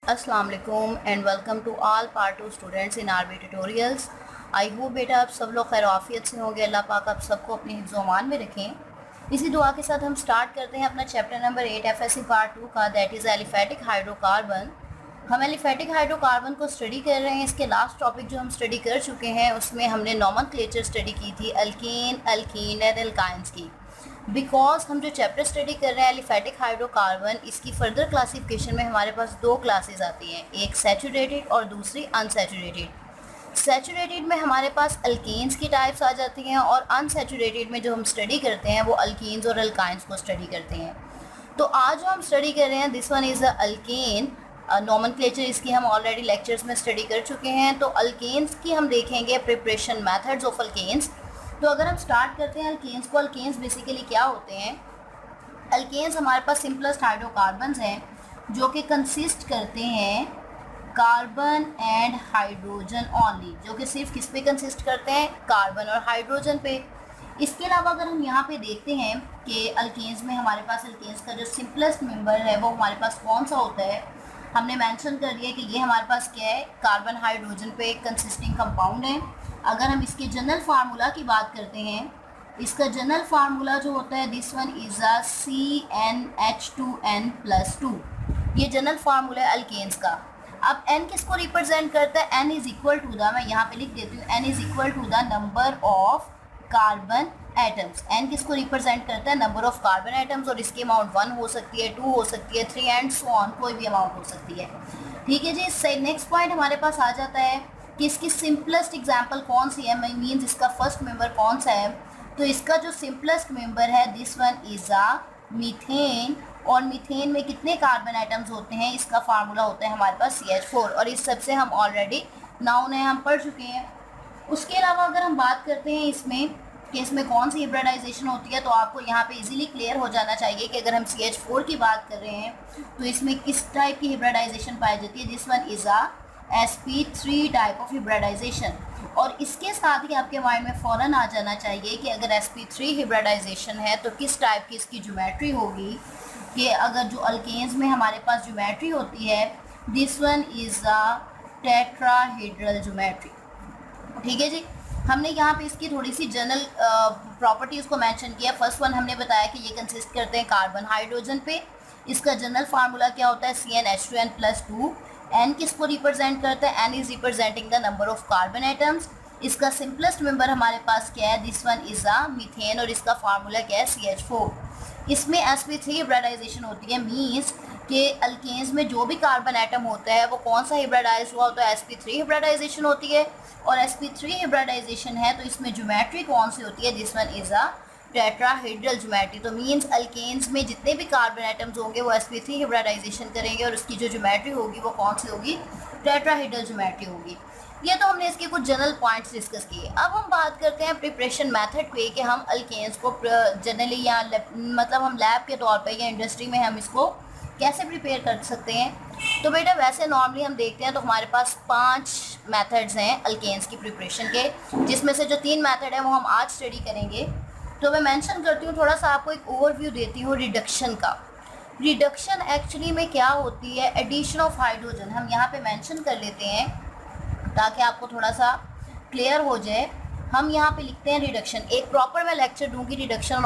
अस्सलाम वालेकुम and welcome to all part 2 students in RB tutorials. I hope बेटा आप सब लोग खैर आफियत से होंगे। अल्लाह पाक आप सबको अपने हिफ्ज़ व अमान में रखें। इसी दुआ के साथ हम स्टार्ट करते हैं अपना चैप्टर नंबर 8 एफएससी पार्ट 2 का, दैट इज़ एलिफेटिक हाइड्रोकार्बन। हम एलिफेटिक हाइड्रोकार्बन को स्टडी कर रहे हैं। इसके लास्ट टॉपिक जो हम स्टडी कर चुके हैं उसमें हमने नॉमेनक्लेचर स्टडी की थी अल्कीन, अल्कीन एंड एल्काइंस की। बिकॉज हम जो चैप्टर स्टडी कर रहे हैं एलिफेटिक हाइड्रोकार्बन, इसकी फर्दर क्लासिफिकेशन में हमारे पास दो क्लासेस आती हैं, एक सैचुरेटेड और दूसरी अनसैचुरेटेड। सैचुरेटेड में हमारे पास अल्कीन्स की टाइप्स आ जाती हैं और अनसैचुरेटेड में जो हम स्टडी करते हैं वो अल्कीन्स और अल्काइंस को स्टडी करते हैं। तो आज जो हम स्टडी कर रहे हैं this one is a alkane. Nomenclature इसकी हम ऑलरेडी लेक्चर्स में स्टडी कर चुके हैं। तो अल्केन्स की हम देखेंगे प्रिपरेशन मेथड्स ऑफ अल्केन्स। तो अगर हम स्टार्ट करते हैं अल्केन्स को, अल्केन्स बेसिकली क्या होते हैं? अल्केन्स हमारे पास सिंपलेस्ट हाइड्रोकार्बन्स हैं जो कि कंसिस्ट करते हैं कार्बन एंड हाइड्रोजन ओनली, जो कि सिर्फ किस पे कंसिस्ट करते हैं? कार्बन और हाइड्रोजन पे। इसके अलावा अगर हम यहाँ पे देखते हैं कि अल्केन्स में हमारे पास अल्केन्स का जो सिंपलेस्ट मेंबर है वो हमारे पास कौन सा होता है, हमने मेंशन कर दिया कि ये हमारे पास क्या है, कार्बन हाइड्रोजन पे कंसिस्टिंग कंपाउंड है। अगर हम इसके जनरल फार्मूला की बात करते हैं, इसका जनरल फार्मूला जो होता है this one is a CnH2n+2। ये जनरल फार्मूला है अल्केन्स का। अब n किसको रिप्रेजेंट करता है? n is equal to the, मैं यहाँ पे लिख देती हूँ, n is equal to the number of carbon atoms. n किसको रिप्रेजेंट करता है? Number of carbon atoms. और इसकी अमाउंट 1 हो सकती है, 2 हो सकती है, 3 एंड सो ऑन, कोई भी अमाउंट हो सकती है। ठीक है जी। नेक्स्ट पॉइंट हमारे पास आ जाता है कि इसकी सिंपलेस्ट एग्जांपल कौन सी है, मीन्स इसका फर्स्ट मेंबर कौन सा है। तो इसका जो सिंपलेस्ट मेंबर है this one is a methane. और मीथेन में कितने कार्बन आइटम्स होते हैं? इसका फार्मूला होता है हमारे पास CH4। और इस सब से हम ऑलरेडी नाउन है, हम पढ़ चुके हैं। उसके अलावा अगर हम बात करते हैं इसमें कि इसमें कौन सी हिब्रिडाइजेशन होती है, तो आपको यहाँ पे इजीली क्लियर हो जाना चाहिए कि अगर हम CH4 की बात कर रहे हैं तो इसमें किस टाइप की हिब्रिडाइजेशन पाई जाती है। This one is a sp3 type of hybridisation. और इसके साथ ही आपके माइंड में फ़ौरन आ जाना चाहिए कि अगर sp3 हिब्रिडाइजेशन है तो किस टाइप की इसकी ज्योमेट्री होगी। कि अगर जो अल्केन्स में हमारे पास ज्योमेट्री होती है this one is a tetrahedral geometry. ठीक है जी। हमने यहाँ पे इसकी थोड़ी सी जनरल प्रॉपर्टीज़ को मेंशन किया। फर्स्ट वन हमने बताया कि ये कंसिस्ट करते हैं कार्बन हाइड्रोजन पे। इसका जनरल फार्मूला क्या होता है? CnH2n+2। n किसको रिप्रेजेंट करता है? n is representing the number of carbon atoms. इसका सिंपलेस्ट मेंबर हमारे पास क्या है? This one is a methane. और इसका फार्मूला क्या है? CH4। इसमें sp3 हिब्रिडाइजेशन होती है, मीन्स कि अल्केन्स में जो भी कार्बन एटम होता है वो कौन सा हिब्रिडाइज हुआ होता है? sp3 हिब्रिडाइजेशन होती है। और sp3 हिब्रिडाइजेशन है तो इसमें ज्योमेट्री कौन सी होती है? This one is a tetrahedral geometry. तो मीन्स अल्केन्स में जितने भी कार्बन एटम्स होंगे वो sp3 हिब्रिडाइजेशन करेंगे और उसकी जो ज्योमेट्री होगी वो कौन सी होगी? टेट्राहेड्रल ज्योमेट्री होगी। ये तो हमने इसके कुछ जनरल पॉइंट्स डिस्कस किए। अब हम बात करते हैं प्रिपरेशन मेथड पे कि हम अल्केन्स को जनरली या मतलब हम लैब के तौर पे या इंडस्ट्री में हम इसको कैसे प्रिपेयर कर सकते हैं। तो बेटा वैसे नॉर्मली हम देखते हैं तो हमारे पास 5 मेथड्स हैं अल्केन्स की प्रिपरेशन के, जिसमें से जो 3 मेथड है वो हम आज स्टडी करेंगे। तो मैं मेंशन करती हूँ, थोड़ा सा आपको एक ओवरव्यू देती हूँ रिडक्शन का। रिडक्शन एक्चुअली में क्या होती है? Addition of hydrogen. हम यहाँ पे मेंशन कर लेते हैं ताकि आपको थोड़ा सा क्लियर हो जाए। हम यहाँ पे लिखते हैं रिडक्शन। एक प्रॉपर मैं लेक्चर दूंगी रिडक्शन और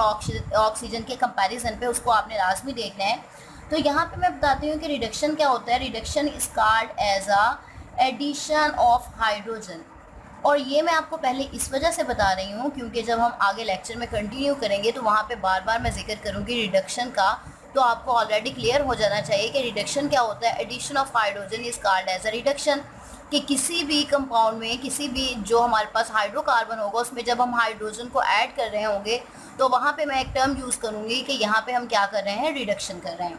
ऑक्सीजन के कंपैरिजन पे, उसको आपने लाजमी देखना है। तो यहाँ पे मैं बताती हूँ कि रिडक्शन क्या होता है। Reduction is called as a addition of hydrogen. और ये मैं आपको पहले इस वजह से बता रही हूँ क्योंकि जब हम आगे लेक्चर में कंटिन्यू करेंगे तो वहाँ पे बार बार मैं जिक्र करूँगी रिडक्शन का, तो आपको ऑलरेडी क्लियर हो जाना चाहिए कि रिडक्शन क्या होता है। Addition of hydrogen is called as a reduction. कि किसी भी कंपाउंड में किसी भी जो हमारे पास हाइड्रोकार्बन होगा उसमें जब हम हाइड्रोजन को ऐड कर रहे होंगे तो वहाँ पे मैं एक टर्म यूज़ करूँगी कि यहाँ पे हम क्या कर रहे हैं? रिडक्शन कर रहे हैं।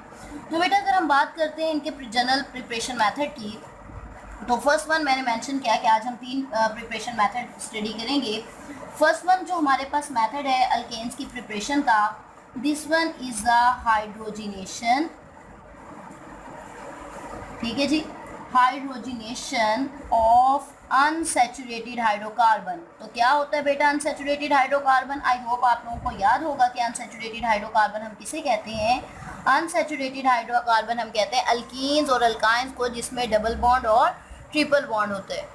तो बेटा अगर हम बात करते हैं इनके जनरल प्रिपरेशन मेथड की, तो फर्स्ट वन मैंने मेंशन किया कि आज हम 3 प्रिपरेशन मेथड स्टडी करेंगे। फर्स्ट वन जो हमारे पास मेथड है अल्केन्स की प्रिपरेशन का, this one is a hydrogenation. ठीक है जी। Hydrogenation of unsaturated hydrocarbon. तो क्या होता है बेटा अनसैचुरेटेड हाइड्रोकार्बन? आई होप आप लोगों को याद होगा कि अनसैचुरेटेड हाइड्रोकार्बन हम किसे कहते हैं। अनसैचुरेटेड हाइड्रोकार्बन हम कहते हैं अल्कीन्स और अल्काइंस को जिसमें डबल बॉन्ड और ट्रिपल बॉन्ड होते हैं।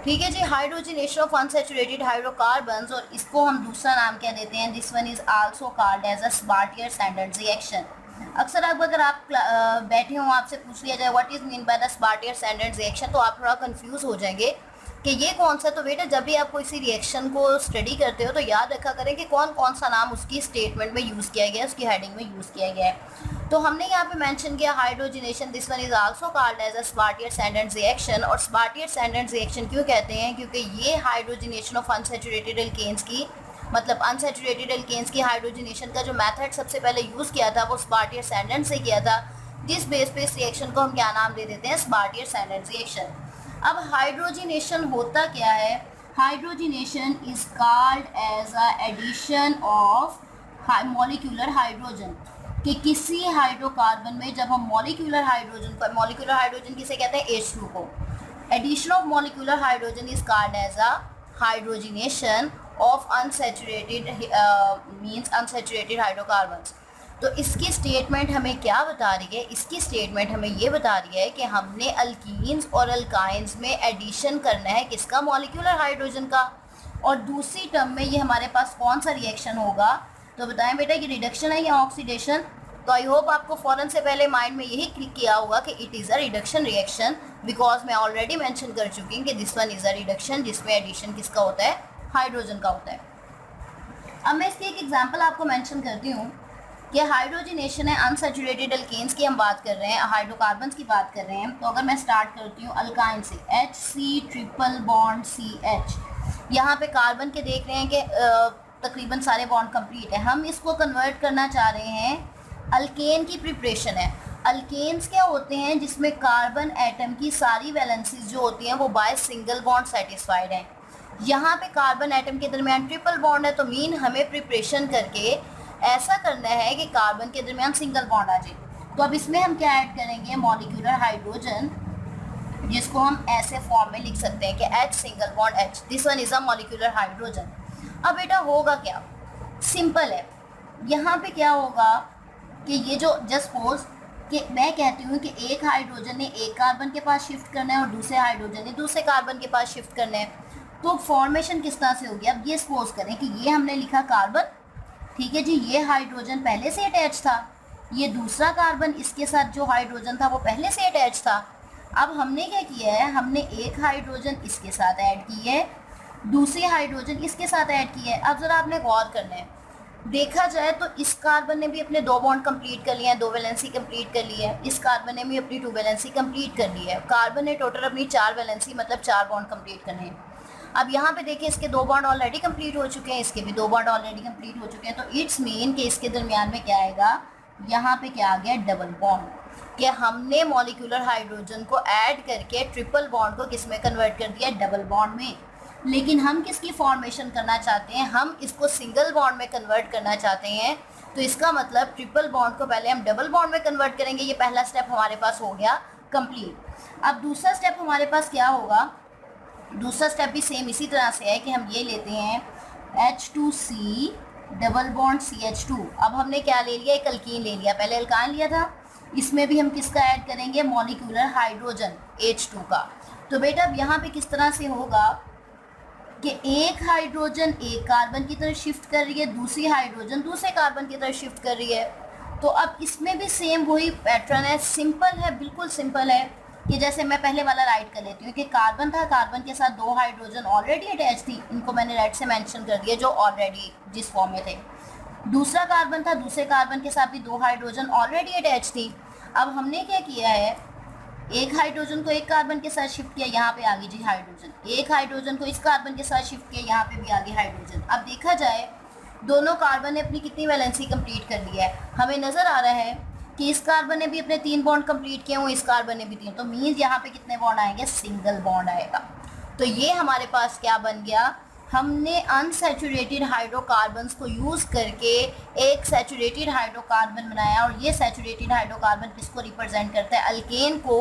ठीक है जी, हाइड्रोजनेशन ऑफ अनसैचुरेटेड हाइड्रोकार्बन्स, और इसको हम दूसरा नाम क्या देते हैं, this one is also called as a Sabatier Senderens reaction. अक्सर अगर आप बैठे हो आपसे पूछ लिया जाए what is mean by the Sabatier Senderens reaction, तो आप थोड़ा कंफ्यूज हो जाएंगे कि ये कौन सा। तो बेटा जब भी आप कोई सी रिएक्शन को स्टडी करते हो तो याद रखा करें कि कौन कौन सा नाम उसकी स्टेटमेंट में यूज़ किया गया है, उसकी हेडिंग में यूज़ किया गया है। तो हमने यहाँ पे मेंशन किया hydrogenation, this one is also called as a Sabatier Senderens reaction. और स्पार्टियर-सैंडर्स रिएक्शन क्यों कहते हैं? क्योंकि ये हाइड्रोजनेशन ऑफ अनसैचुरेटेड एल्केन्स की, मतलब अनसैचुरेटेड एल्केन्स की हाइड्रोजनेशन का जो मेथड सबसे पहले यूज़ किया था वो स्पार्टियर-सैंडर्स से किया था, जिस बेस पे इस रिएक्शन को हम क्या नाम दे देते हैं, स्पार्टियर-सैंडर्स रिएक्शन। अब हाइड्रोजनेशन होता क्या है? Hydrogenation is called as a addition of molecular hydrogen, कि किसी हाइड्रोकार्बन में जब हम मॉलिक्यूलर हाइड्रोजन किसे कहते हैं, H2 को, addition of molecular hydrogen is called as a hydrogenation of unsaturated means unsaturated hydrocarbons. तो इसकी स्टेटमेंट हमें क्या बता रही है? इसकी स्टेटमेंट हमें ये बता रही है कि हमने अल्कीन्स और अल्काइंस में एडिशन करना है किसका, मॉलिक्यूलर हाइड्रोजन का। और दूसरी टर्म में ये हमारे पास कौन सा रिएक्शन होगा? तो बताएं बेटा ये रिडक्शन है या ऑक्सीडेशन? तो आई होप आपको फ़ौरन से पहले माइंड में यही क्लिक किया होगा कि it is a reduction reaction, because मैं ऑलरेडी मेंशन कर चुकी हूँ कि this one is a reduction, जिसमें एडिशन किसका होता है, हाइड्रोजन का होता है। अब मैं इसकी एक एग्जांपल आपको मेंशन करती हूँ कि हाइड्रोजनेशन है अनसैचुरेटेड एल्केन्स की हम बात कर रहे हैं, हाइड्रोकार्बन्स की बात कर रहे हैं। तो अगर मैं स्टार्ट करती हूँ अल्काइन से, HC ट्रिपल बॉन्ड CH, यहाँ पे कार्बन के देख रहे हैं कि तकरीबन सारे बॉन्ड कंप्लीट है। हम इसको कन्वर्ट करना चाह रहे हैं, अल्केन की प्रिपरेशन है। अल्केन्स क्या होते हैं? जिसमें कार्बन एटम की सारी वैलेंसीज जो होती हैं वो बाय सिंगल बॉन्ड सेटिस्फाइड हैं। यहाँ पे कार्बन एटम के दरमियान ट्रिपल बॉन्ड है, तो मीन हमें प्रिपरेशन करके ऐसा करना है कि कार्बन के दरमियान सिंगल बॉन्ड आ जाए। तो अब इसमें हम क्या ऐड करेंगे, मॉलिक्यूलर हाइड्रोजन, जिसको हम ऐसे फॉर्म में लिख सकते हैं कि H single bond H, this one is a molecular hydrogen. अब बेटा होगा क्या, सिंपल है। यहाँ पे क्या होगा कि ये जो जस्ट सपोज कि मैं कहती हूँ कि एक हाइड्रोजन ने एक कार्बन के पास शिफ्ट करना है और दूसरे हाइड्रोजन ने दूसरे कार्बन के पास शिफ्ट करना है, तो फॉर्मेशन किस तरह से होगी? अब ये सपोज करें कि ये हमने लिखा कार्बन, ठीक है जी, ये हाइड्रोजन पहले से अटैच था, ये दूसरा कार्बन इसके साथ जो हाइड्रोजन था वो पहले से अटैच था। अब हमने क्या किया है, हमने एक हाइड्रोजन इसके साथ ऐड की है, दूसरी हाइड्रोजन इसके साथ ऐड की है। अब ज़रा आपने गौर करना है, देखा जाए तो इस कार्बन ने भी अपने 2 बॉन्ड कंप्लीट कर लिए हैं, 2 वैलेंसी कंप्लीट कर ली है, इस कार्बन ने भी अपनी 2 वैलेंसी कंप्लीट कर ली है। कार्बन ने टोटल अपनी 4 वैलेंसी मतलब 4 बॉन्ड कंप्लीट करने हैं। अब यहाँ पे देखिए इसके 2 बॉन्ड ऑलरेडी कंप्लीट हो चुके हैं, इसके भी 2 बॉन्ड ऑलरेडी कंप्लीट हो चुके हैं। तो इट्स मीन कि इसके दरमियान में क्या आएगा, यहाँ पे क्या आ गया, डबल बॉन्ड, कि हमने मॉलिक्यूलर हाइड्रोजन को ऐड करके ट्रिपल बॉन्ड को किस में कन्वर्ट कर दिया, डबल बॉन्ड में। लेकिन हम किसकी फॉर्मेशन करना चाहते हैं, हम इसको सिंगल बॉन्ड में कन्वर्ट करना चाहते हैं। तो इसका मतलब ट्रिपल बॉन्ड को पहले हम डबल बॉन्ड में कन्वर्ट करेंगे। ये पहला स्टेप हमारे पास हो गया कंप्लीट। अब दूसरा स्टेप हमारे पास क्या होगा, दूसरा स्टेप भी सेम इसी तरह से है कि हम ये लेते हैं H2C डबल बॉन्ड CH2। अब हमने क्या ले लिया, एक अल्कीन ले लिया, पहले अल्काइन लिया था, इसमें भी हम किसका ऐड करेंगे, मॉलिक्यूलर हाइड्रोजन H2 का। तो बेटा अब यहाँ पे किस तरह से होगा कि एक हाइड्रोजन एक कार्बन की तरफ शिफ्ट कर रही है, दूसरी हाइड्रोजन दूसरे कार्बन की तरफ शिफ्ट कर रही है। तो अब इसमें भी सेम वही पैटर्न है, सिंपल है, बिल्कुल सिंपल है कि जैसे मैं पहले वाला राइट कर लेती हूँ कि कार्बन था, कार्बन के साथ 2 हाइड्रोजन ऑलरेडी अटैच थी, इनको मैंने राइट से मेंशन कर दिया जो ऑलरेडी जिस फॉर्म में थे। दूसरा कार्बन था, दूसरे कार्बन के साथ भी 2 हाइड्रोजन ऑलरेडी अटैच थी। अब हमने क्या किया है, एक हाइड्रोजन को एक कार्बन के साथ शिफ्ट किया, यहाँ पे आ गई जी हाइड्रोजन, एक हाइड्रोजन को इस कार्बन के साथ शिफ्ट किया, यहाँ पे भी आ गई हाइड्रोजन। अब देखा जाए दोनों कार्बन ने अपनी कितनी वैलेंसी कंप्लीट कर ली है, हमें नज़र आ रहा है कि इस कार्बन ने भी अपने 3 बॉन्ड कंप्लीट किए हुए, इस कार्बन ने भी 3, तो मीन्स यहाँ पे कितने बॉन्ड आएंगे, सिंगल बॉन्ड आएगा। तो ये हमारे पास क्या बन गया, हमने अनसैचुरेटेड हाइड्रोकार्बन्स को यूज़ करके एक सैचुरेटेड हाइड्रोकार्बन बनाया। और ये सैचुरेटेड हाइड्रोकार्बन किसको रिप्रेजेंट करता है, अल्केन को,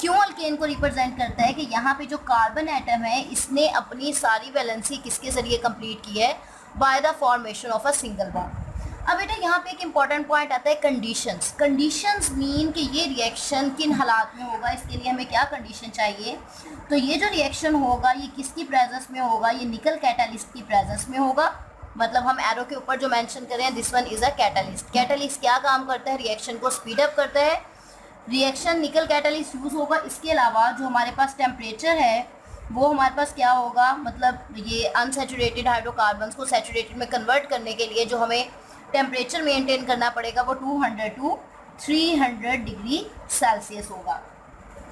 क्यों अल्केन को रिप्रेजेंट करता है कि यहाँ पे जो कार्बन एटम है इसने अपनी सारी वैलेंसी किसके ज़रिए कंप्लीट की है, by the formation of a single bond. अब बेटा यहाँ पे एक इंपॉर्टेंट पॉइंट आता है कंडीशंस। कंडीशंस मीन कि ये रिएक्शन किन हालात में होगा, इसके लिए हमें क्या कंडीशन चाहिए। तो ये जो रिएक्शन होगा ये किसकी प्रेजेंस में होगा, ये निकल कैटालिस्ट की प्रेजेंस में होगा। मतलब हम एरो के ऊपर जो मेंशन कर रहे हैं, this one is a catalyst. Catalyst क्या काम करता है, रिएक्शन को स्पीड अप करता है। रिएक्शन निकल कैटालिस्ट यूज़ होगा। इसके अलावा जो हमारे पास टेम्परेचर है वो हमारे पास क्या होगा, मतलब ये अनसैचुरेटेड हाइड्रोकार्बन्स को सैचुरेटेड में कन्वर्ट करने के लिए जो हमें टेम्परेचर मेंटेन करना पड़ेगा वो 200 टू 300 डिग्री सेल्सियस होगा।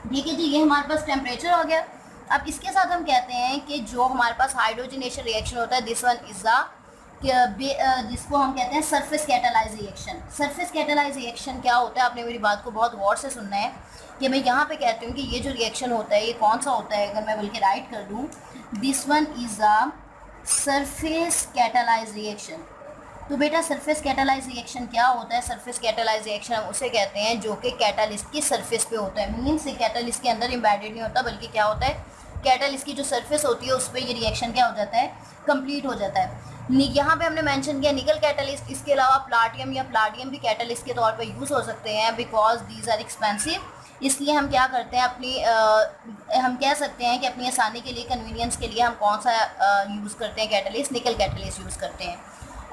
ठीक है जी, ये हमारे पास टेम्परेचर हो गया। अब इसके साथ हम कहते हैं कि जो हमारे पास हाइड्रोजनेशन रिएक्शन होता है, दिस वन इज़ जिसको हम कहते हैं surface catalyse reaction. Surface catalyse reaction क्या होता है, आपने मेरी बात को बहुत गौर से सुनना है कि मैं यहाँ पे कहती हूँ कि ये जो रिएक्शन होता है ये कौन सा होता है। अगर मैं बल्कि राइट कर दूँ, this one is a surface catalyse reaction. तो बेटा सरफेस कैटालाइज रिएक्शन क्या होता है, सरफेस कैटालाइज रिएक्शन हम उसे कहते हैं जो कि कैटालिस्ट की सरफेस पे होता है। मीन्स कैटालिस्ट के अंदर एम्बेडेड नहीं होता, बल्कि क्या होता है, कैटालिस्ट की जो सरफेस होती है उस पर ये रिएक्शन क्या हो जाता है, कंप्लीट हो जाता है। यहाँ पे हमने मेंशन किया निकल कैटालिस्ट। इसके अलावा प्लाटियम या प्लाडियम भी कैटालिस्ट के तौर पे यूज़ हो सकते हैं, बिकॉज दीज आर एक्सपेंसिव। इसलिए हम क्या करते हैं, हम कह सकते हैं कि अपनी आसानी के लिए, कन्वीनियंस के लिए हम कौन सा यूज़ करते हैं, कैटालिस्ट, निकल कैटालिस्ट यूज़ करते हैं।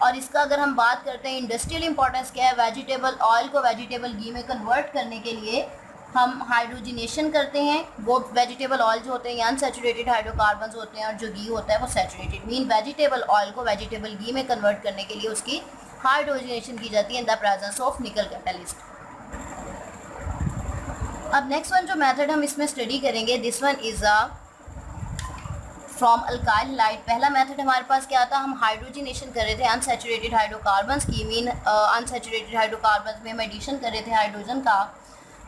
और इसका अगर हम बात करते हैं इंडस्ट्रियल इंपॉर्टेंस क्या है, वेजिटेबल ऑयल को वेजिटेबल घी में कन्वर्ट करने के लिए हम हाइड्रोजनेशन करते हैं। वो वेजिटेबल ऑयल जो होते हैं या अनसैचुरेटेड हाइड्रोकार्बन्स होते हैं, और जो घी होता है वो सैचुरेटेड। मीन वेजिटेबल ऑयल को वेजिटेबल घी में कन्वर्ट करने के लिए उसकी हाइड्रोजनेशन की जाती है इन द प्रेजेंस ऑफ निकल कैटालिस्ट। अब नेक्स्ट वन जो मेथड हम इसमें स्टडी करेंगे, this one is a from alkyl halide. पहला मेथड हमारे पास क्या था, हम हाइड्रोजनेशन कर रहे थे अनसैचुरेटेड हाइड्रोकार्बन्स की। मीन अनसैचुरेटेड हाइड्रोकार्बन्स में हम एडिशन कर रहे थे हाइड्रोजन का।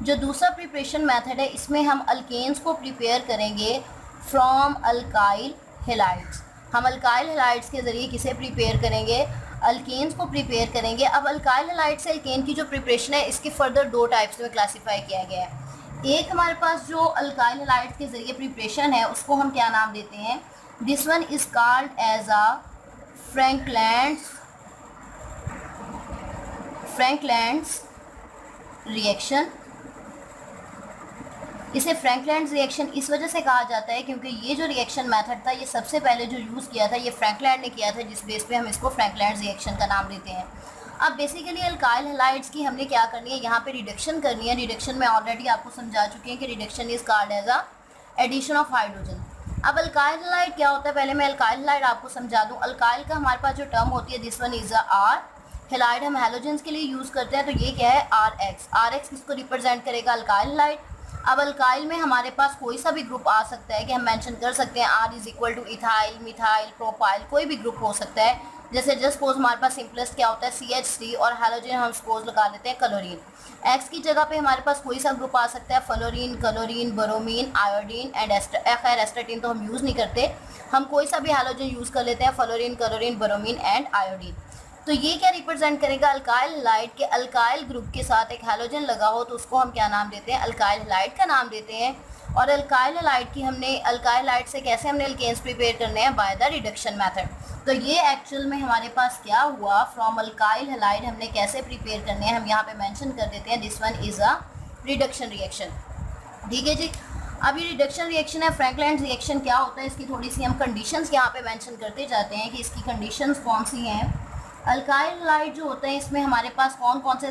जो दूसरा प्रिपरेशन मेथड है इसमें हम अल्केन्स को प्रिपेयर करेंगे फ्रॉम अल्काइल हैलाइड्स। हम अल्काइल हैलाइड्स के ज़रिए किसे प्रिपेयर करेंगे, अल्केन्स को प्रिपेयर करेंगे। अब अल्काइल हैलाइड से अल्केन की जो प्रिपरेशन है इसके फर्दर दो टाइप्स में क्लासीफाई किया गया है। एक हमारे पास जो अल्काइल हैलाइड्स के ज़रिए प्रिपरेशन है उसको हम क्या नाम देते हैं, this one is called as a Frankland's reaction. इसे फ्रैंकलैंड्स रिएक्शन इस वजह से कहा जाता है क्योंकि ये जो रिएक्शन मेथड था ये सबसे पहले जो यूज़ किया था ये फ्रैंकलैंड ने किया था, जिस बेस पे हम इसको फ्रैंकलैंड्स रिएक्शन का नाम देते हैं। अब बेसिकली अल्काइल हैलाइड्स की हमने क्या करनी है, यहाँ पे रिडक्शन करनी है। रिडक्शन में ऑलरेडी आपको समझा चुके हैं कि reduction is called as a addition of hydrogen. अब अल्काइल हैलाइड क्या होता है, पहले मैं अल्काइल हैलाइड आपको समझा दूँ। अल्काइल का हमारे पास जो टर्म होती है, this one is a R. Halide हम हैलोजेंस के लिए यूज़ करते हैं, तो ये क्या है, आर एक्स किसको रिप्रेजेंट करेगा, अल्काइल हैलाइड। अब अल्काइल में हमारे पास कोई सा भी ग्रुप आ सकता है कि हम मेंशन कर सकते हैं R is equal to ethyl, methyl, propyl, कोई भी ग्रुप हो सकता है। जैसे जस्ट सपोज हमारे पास सिंपलेस्ट क्या होता है CH3 और हैलोजन हम सपोज लगा लेते हैं क्लोरीन। एक्स की जगह पे हमारे पास कोई सा ग्रुप आ सकता है, fluorine, chlorine, bromine, iodine and खैर एस्टाटीन तो हम यूज़ नहीं करते, हम कोई सा भी हैलोजन यूज़ कर लेते हैं, fluorine, chlorine, bromine and iodine. तो ये क्या रिप्रेजेंट करेगा, अल्काइल हैलाइड के अल्काइल ग्रुप के साथ एक हैलोजन लगा हो तो उसको हम क्या नाम देते हैं, अल्काइल हैलाइड का नाम देते हैं। और अल्काइल हैलाइड की हमने अल्काइल हैलाइड से कैसे हमने अल्केन्स प्रिपेयर करने हैं, बाय द रिडक्शन मेथड। तो ये एक्चुअल में हमारे पास क्या हुआ, फ्रॉम अल्काइल हैलाइड हमने कैसे प्रिपेयर करने हैं हम यहाँ पे मेंशन कर देते हैं, this one is a reduction reaction. ठीक है जी। अब ये रिडक्शन रिएक्शन है, फ्रैंकलैंड्स रिएक्शन क्या होता है, इसकी थोड़ी सी हम कंडीशंस यहाँ पे मेंशन करते जाते हैं कि इसकी कंडीशंस कौन सी हैं। अल्काइल हैलाइड जो होते हैं इसमें हमारे पास कौन कौन से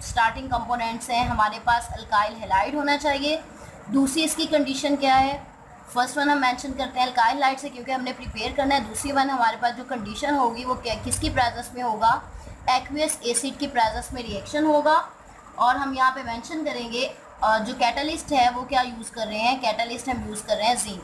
स्टार्टिंग कंपोनेंट्स हैं, हमारे पास अल्काइल हैलाइड होना चाहिए। दूसरी इसकी कंडीशन क्या है, फर्स्ट वन हम मेंशन करते हैं अल्काइल हैलाइड से क्योंकि हमने प्रिपेयर करना है। दूसरी वन हमारे पास जो कंडीशन होगी वो किसकी प्रेजेंस में होगा, एक्वियस एसिड की प्रेजेंस में रिएक्शन होगा। और हम यहाँ पे मेंशन करेंगे जो कैटालिस्ट है वो क्या यूज़ कर रहे हैं, कैटालिस्ट हम यूज़ कर रहे हैं जिंक।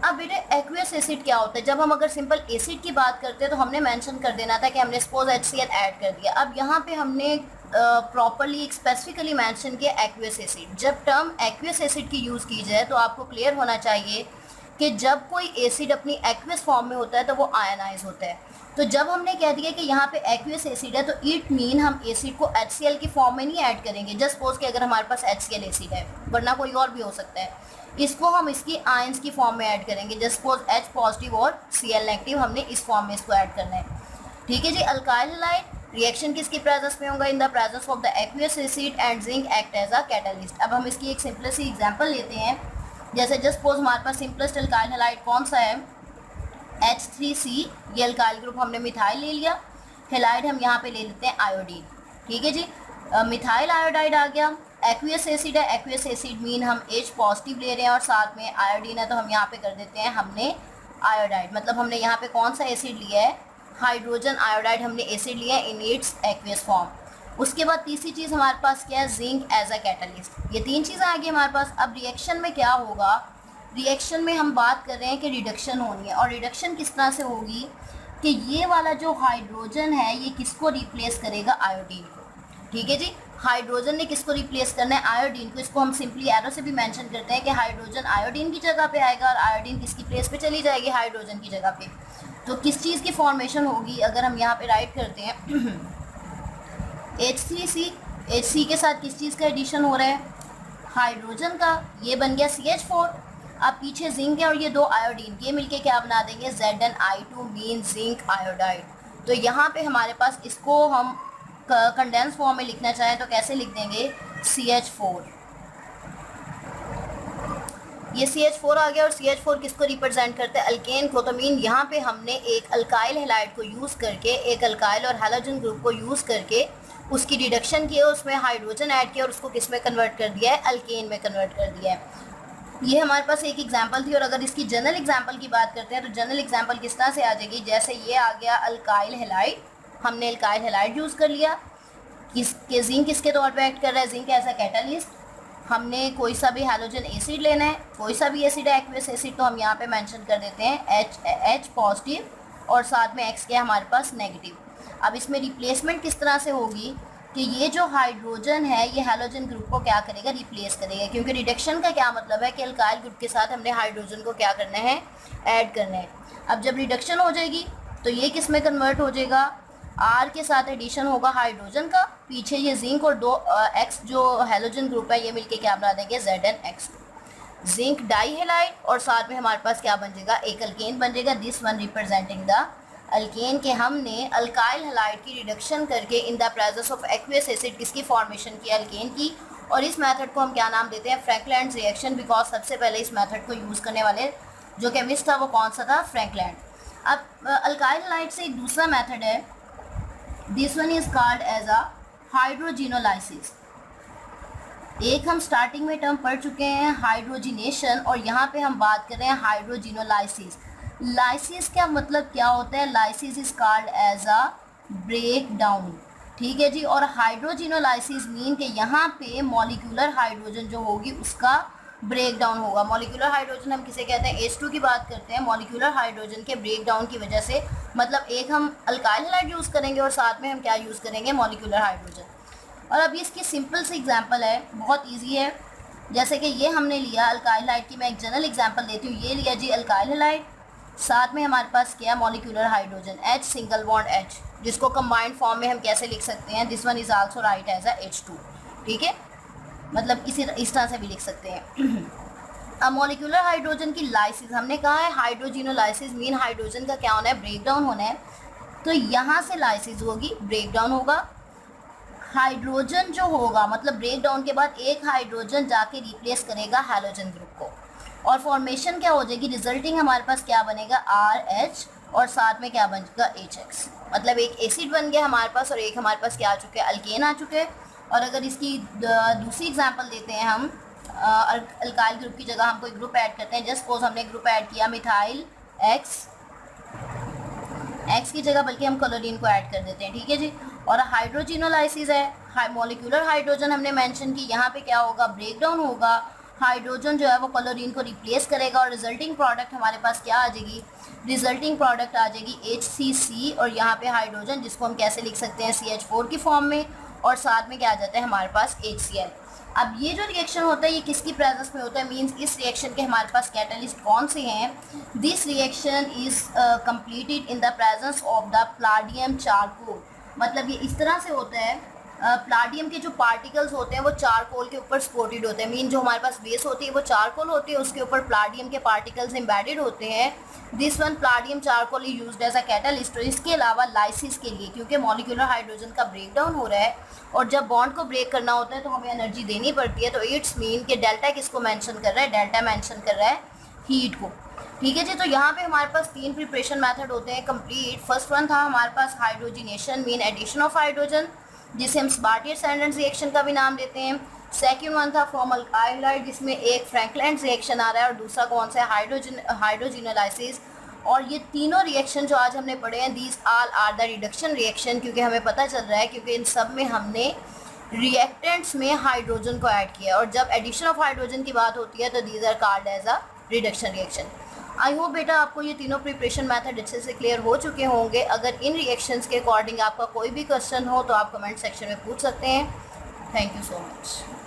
अब बेटे एक्वियस एसिड क्या होता है, जब हम अगर सिंपल एसिड की बात करते हैं तो हमने मेंशन कर देना था कि हमने सपोज HCl ऐड कर दिया। अब यहाँ पे हमने प्रॉपरली स्पेसिफिकली मेंशन किया एक्वियस एसिड। जब टर्म एक्वियस एसिड की यूज़ की जाए तो आपको क्लियर होना चाहिए कि जब कोई एसिड अपनी एक्वियस फॉर्म में होता है तो वो आयनाइज होता है। तो जब हमने कह दिया कि यहाँ पे एक्वियस एसिड है तो इट मीन हम एसिड को HCl की फॉर्म में नहीं ऐड करेंगे। जस्ट सपोज कि अगर हमारे पास HCl एसिड है, वरना कोई और भी हो सकता है, इसको हम इसकी आयंस की फॉर्म में ऐड करेंगे। जस्ट सपोज H पॉजिटिव और Cl नेगेटिव, हमने इस फॉर्म में इसको ऐड करना है। ठीक है जी। अल्काइल हैलाइड रिएक्शन किसकी प्रेजेंस में होगा? In the presence of the aqueous acid and zinc act as a catalyst. अब हम इसकी एक सिंपलेस्ट सी एग्जांपल लेते हैं। जैसे जस्ट सपोज हमारे पास सिंपलेस्ट अल्काइल हैलाइड कौन सा है? H3C, ये अल्काइल ग्रुप हमने मिथाइल ले लिया। हेलाइड हम यहाँ पे ले लेते हैं आयोडीन। ठीक है जी। मिथाइल आयोडाइड आ गया। एक्वियस एसिड है, एक्वियस एसिड मीन हम H पॉजिटिव ले रहे हैं और साथ में आयोडीन है, तो हम यहाँ पे कर देते हैं हमने आयोडाइड। मतलब हमने यहाँ पे कौन सा एसिड लिया है? हाइड्रोजन आयोडाइड हमने एसिड लिया है इन इट्स एक्वियस फॉर्म। उसके बाद तीसरी चीज़ हमारे पास क्या है? Zinc as a catalyst. ये तीन चीज़ें आ गई हमारे पास। अब रिएक्शन में क्या होगा? रिएक्शन में हम बात कर रहे हैं कि रिडक्शन होनी है, और रिडक्शन किस तरह से होगी कि ये वाला जो हाइड्रोजन है ये किसको रिप्लेस करेगा? आयोडीन को। ठीक है जी। हाइड्रोजन ने किसको रिप्लेस करना है? आयोडीन को। इसको हम सिंपली एरो से भी मेंशन करते हैं कि हाइड्रोजन आयोडीन की जगह पे आएगा और आयोडीन किसकी प्लेस पे चली जाएगी? हाइड्रोजन की जगह पे। तो किस चीज़ की फॉर्मेशन होगी? अगर हम यहाँ पे राइट करते हैं H3C, H के साथ किस चीज़ का एडिशन हो रहा है? हाइड्रोजन का। ये बन गया CH4। अब पीछे जिंक है और ये दो आयोडीन, ये मिलके क्या बना देंगे? ZnI2 mean zinc iodide. तो यहाँ पे हमारे पास इसको हम कंडेंस फॉर्म में लिखना चाहें तो कैसे लिख देंगे? CH4। ये CH4 आ गया और CH4 किसको रिप्रेजेंट करते हैं? अल्केन को। तो मीन यहाँ पे हमने एक अल्काइल हैलाइड को यूज़ करके, एक अल्काइल और हैलोजन ग्रुप को यूज़ करके उसकी रिडक्शन की, उसमें हाइड्रोजन ऐड किया और उसको किस में कन्वर्ट कर दिया है? अल्केन में कन्वर्ट कर दिया है। ये हमारे पास एक एग्जांपल थी। और अगर इसकी जनरल एग्जांपल की बात करते हैं तो जनरल एग्जांपल किस तरह से आ जाएगी? जैसे ये आ गया अल्काइल हैलाइड, हमने अल्काइल हैलाइड यूज़ कर लिया। किसके? जिंक किसके तौर पे एक्ट कर रहा है? Zinc as a catalyst. हमने कोई सा भी हैलोजन एसिड लेना है, कोई सा भी एसिड है एक्वियस एसिड, तो हम यहाँ पे मेंशन कर देते हैं H पॉजिटिव और साथ में X क्या है हमारे पास? नेगेटिव। अब इसमें रिप्लेसमेंट किस तरह से होगी कि ये जो हाइड्रोजन है ये हैलोजन ग्रुप को क्या करेगा? रिप्लेस करेगा। क्योंकि रिडक्शन का क्या मतलब है कि अल्काइल ग्रुप के साथ हमने हाइड्रोजन को क्या करना है? ऐड करना है। अब जब रिडक्शन हो जाएगी तो ये किस में कन्वर्ट हो जाएगा? R के साथ एडिशन होगा हाइड्रोजन का, पीछे ये जिंक और दो X जो हैलोजन ग्रुप है ये मिलके क्या बना देंगे? ZnX2। जिंक डाई हैलाइड और साथ में हमारे पास क्या बन जाएगा? एक अल्केन बन जाएगा। This one representing the alkane के हमने अल्काइल हैलाइड की रिडक्शन करके इन the presence of aqueous acid किसकी फॉर्मेशन की? अल्केन की। और इस मेथड को हम क्या नाम देते हैं? Frankland reaction. बिकॉज सबसे पहले इस मेथड को यूज़ करने वाले जो केमिस्ट था वो कौन सा था? फ्रैंकलैंड। अब अल्काइल हैलाइड से एक दूसरा मेथड है, this one is called as a hydrogenolysis. एक हम स्टार्टिंग में टर्म पढ़ चुके हैं हाइड्रोजिनेशन, और यहाँ पे हम बात कर रहे हैं हाइड्रोजिनोलाइसिस। लाइसिस का मतलब क्या होता है? Lysis is called as a breakdown. ठीक है जी। और हाइड्रोजिनोलाइसिस मीन कि यहाँ पे मॉलिक्यूलर हाइड्रोजन जो होगी उसका ब्रेक डाउन होगा। मॉलिक्यूलर हाइड्रोजन हम किसे कहते हैं? H2 की बात करते हैं। मॉलिक्यूलर हाइड्रोजन के ब्रेक डाउन की वजह से, मतलब एक हम अल्काइल हैलाइड यूज़ करेंगे और साथ में हम क्या यूज़ करेंगे? Molecular hydrogen. और अब इसकी सिंपल सी एग्जांपल है, बहुत इजी है। जैसे कि ये हमने लिया अल्काइल हैलाइड की, मैं एक जनरल एग्जांपल देती हूँ। ये लिया जी अल्काइल हैलाइड, साथ में हमारे पास क्या? Molecular hydrogen H single bond H, जिसको कंबाइंड फॉर्म में हम कैसे लिख सकते हैं? This one is also write as a H2। ठीक है, मतलब इस तरह से भी लिख सकते हैं। अब मॉलिक्यूलर हाइड्रोजन की लाइसिस, हमने कहा है हाइड्रोजिनोलाइसिस मीन हाइड्रोजन का क्या होना है? ब्रेक डाउन होना है। तो यहाँ से लाइसिस होगी, ब्रेक डाउन होगा। हाइड्रोजन जो होगा, मतलब ब्रेक डाउन के बाद एक हाइड्रोजन जाके रिप्लेस करेगा हैलोजन ग्रुप को, और फॉर्मेशन क्या हो जाएगी? रिजल्टिंग हमारे पास क्या बनेगा? RH और साथ में क्या बनेगा? HX। मतलब एक एसिड बन गया हमारे पास और एक हमारे पास क्या आ चुके हैं? अल्केन आ चुके हैं। और अगर इसकी दूसरी एग्जांपल देते हैं हम, अल्काइल ग्रुप की जगह हम कोई ग्रुप ऐड करते हैं। जस्ट सपोज हमने ग्रुप ऐड किया मिथाइल X की जगह बल्कि हम क्लोरीन को ऐड कर देते हैं। ठीक है जी। और हाइड्रोजिनोलाइसिस है, मॉलिक्यूलर हाइड्रोजन हमने मेंशन की, यहाँ पे क्या होगा? ब्रेक डाउन होगा। हाइड्रोजन जो है वो क्लोरीन को रिप्लेस करेगा और रिजल्टिंग प्रोडक्ट हमारे पास क्या आ जाएगी, रिजल्टिंग प्रोडक्ट आ जाएगी HCC, और यहाँ पे हाइड्रोजन जिसको हम कैसे लिख सकते हैं CH4 की फॉर्म में, और साथ में क्या आ जाता है हमारे पास HCl। अब ये जो रिएक्शन होता है ये किसकी प्रेजेंस में होता है, मींस इस रिएक्शन के हमारे पास कैटलिस्ट कौन से हैं, this reaction is completed in the presence of the palladium charcoal. मतलब ये इस तरह से होता है, प्लाडियम के जो पार्टिकल्स होते हैं वो चारकोल के ऊपर सपोर्टेड होते हैं, मीन जो हमारे पास बेस होती है वो चारकोल होती है, उसके ऊपर प्लाडियम के पार्टिकल्स एम्बेडेड होते हैं। This one palladium charcoal is used as a catalyst. इसके अलावा लाइसिस के लिए, क्योंकि मॉलिक्यूलर हाइड्रोजन का ब्रेक डाउन हो रहा है और जब बॉन्ड को ब्रेक करना होता है तो हमें एनर्जी देनी पड़ती है, तो इट्स मीन कि डेल्टा किसको मेंशन कर रहा है, डेल्टा मेंशन कर रहा है हीट को। ठीक है जी, तो यहाँ पे हमारे पास 3 प्रिपरेशन मेथड होते हैं कंप्लीट। फर्स्ट वन था हमारे पास hydrogenation, mean addition of hydrogen, जिसे हम स्पार्टियर-सैंडर्स रिएक्शन का भी नाम देते हैं। सेकंड वन था फॉर्म अल्काइल हाइड, जिसमें एक फ्रैंकलैंड रिएक्शन आ रहा है, और दूसरा कौन सा है, हाइड्रोजिनोलाइसिस। और ये तीनों रिएक्शन जो आज हमने पढ़े हैं, these all are the reduction reaction, क्योंकि हमें पता चल रहा है क्योंकि इन सब में हमने रिएक्टेंट्स में हाइड्रोजन को ऐड किया, और जब एडिशन ऑफ हाइड्रोजन की बात होती है तो these are called as a reduction reaction. I hope बेटा आपको ये तीनों प्रिपरेशन मेथड अच्छे से क्लियर हो चुके होंगे। अगर इन रिएक्शंस के अकॉर्डिंग आपका कोई भी क्वेश्चन हो तो आप कमेंट सेक्शन में पूछ सकते हैं। Thank you so much.